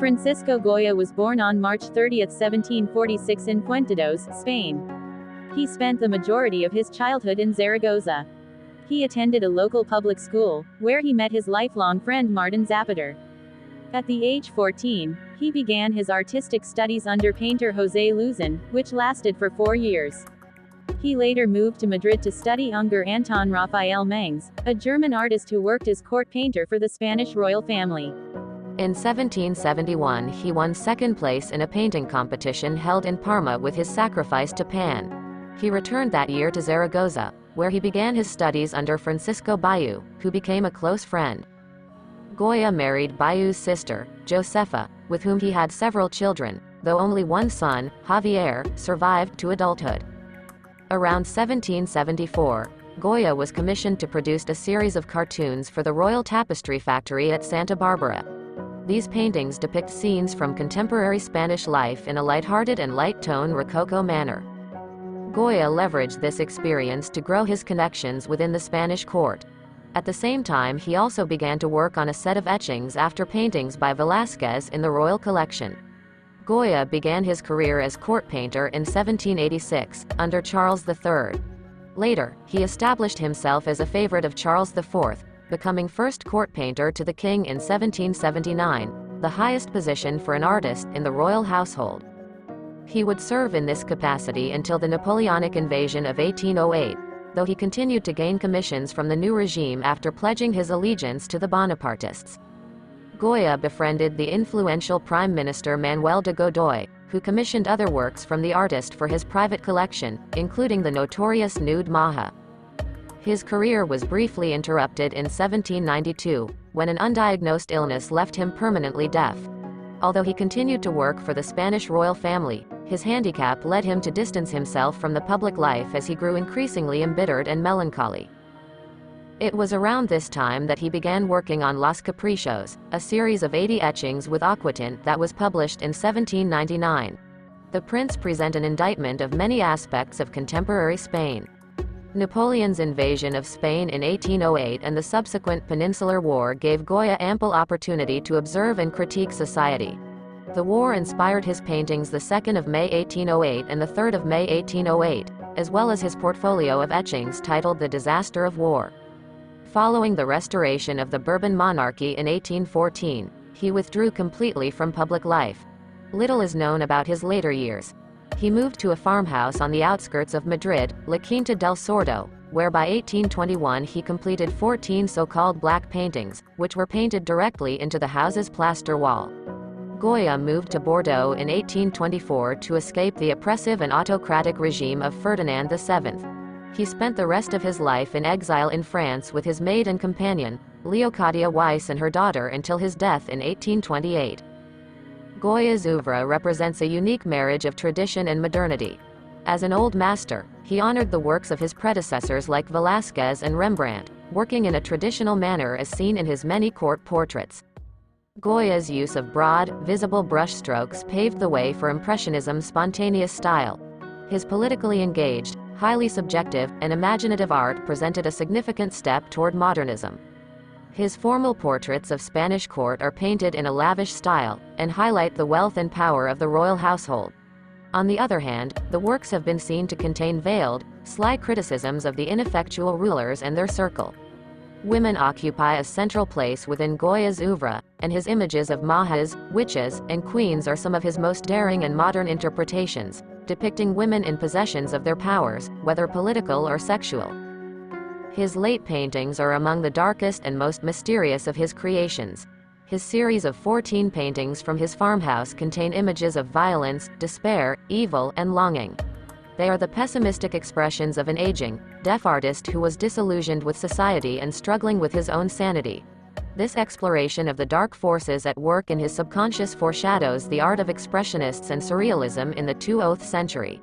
Francisco Goya was born on March 30, 1746 in Fuentedos, Spain. He spent the majority of his childhood in Zaragoza. He attended a local public school, where he met his lifelong friend Martin Zapater. At the age 14, he began his artistic studies under painter José Luzón, which lasted for 4 years. He later moved to Madrid to study under Anton Raphael Mengs, a German artist who worked as court painter for the Spanish royal family. In 1771 he won second place in a painting competition held in Parma with his Sacrifice to Pan. He returned that year to Zaragoza, where he began his studies under Francisco Bayeu, who became a close friend. Goya married Bayeu's sister, Josefa, with whom he had several children, though only one son, Javier, survived to adulthood. Around 1774, Goya was commissioned to produce a series of cartoons for the Royal Tapestry Factory at Santa Barbara. These paintings depict scenes from contemporary Spanish life in a lighthearted and light-tone Rococo manner. Goya leveraged this experience to grow his connections within the Spanish court. At the same time, he also began to work on a set of etchings after paintings by Velázquez in the royal collection. Goya began his career as court painter in 1786, under Charles III. Later, he established himself as a favorite of Charles IV, becoming first court painter to the king in 1779, the highest position for an artist in the royal household. He would serve in this capacity until the Napoleonic invasion of 1808, though he continued to gain commissions from the new regime after pledging his allegiance to the Bonapartists. Goya befriended the influential Prime Minister Manuel de Godoy, who commissioned other works from the artist for his private collection, including the notorious nude Maja. His career was briefly interrupted in 1792, when an undiagnosed illness left him permanently deaf. Although he continued to work for the Spanish royal family, his handicap led him to distance himself from the public life as he grew increasingly embittered and melancholy. It was around this time that he began working on Los Caprichos, a series of 80 etchings with aquatint that was published in 1799. The prints present an indictment of many aspects of contemporary Spain. Napoleon's invasion of Spain in 1808 and the subsequent Peninsular War gave Goya ample opportunity to observe and critique society. The war inspired his paintings the 2nd of May 1808 and the 3rd of May 1808, as well as his portfolio of etchings titled The Disaster of War. Following the restoration of the Bourbon monarchy in 1814, he withdrew completely from public life. Little is known about his later years. He moved to a farmhouse on the outskirts of Madrid, La Quinta del Sordo, where by 1821 he completed 14 so-called black paintings, which were painted directly into the house's plaster wall. Goya moved to Bordeaux in 1824 to escape the oppressive and autocratic regime of Ferdinand VII. He spent the rest of his life in exile in France with his maid and companion, Leocadia Weiss, and her daughter until his death in 1828. Goya's oeuvre represents a unique marriage of tradition and modernity. As an old master, he honored the works of his predecessors like Velázquez and Rembrandt, working in a traditional manner as seen in his many court portraits. Goya's use of broad, visible brushstrokes paved the way for Impressionism's spontaneous style. His politically engaged, highly subjective, and imaginative art presented a significant step toward modernism. His formal portraits of Spanish court are painted in a lavish style, and highlight the wealth and power of the royal household. On the other hand, the works have been seen to contain veiled, sly criticisms of the ineffectual rulers and their circle. Women occupy a central place within Goya's oeuvre, and his images of majas, witches, and queens are some of his most daring and modern interpretations, depicting women in possession of their powers, whether political or sexual. His late paintings are among the darkest and most mysterious of his creations. His series of 14 paintings from his farmhouse contain images of violence, despair, evil, and longing. They are the pessimistic expressions of an aging, deaf artist who was disillusioned with society and struggling with his own sanity. This exploration of the dark forces at work in his subconscious foreshadows the art of expressionists and surrealism in the 20th century.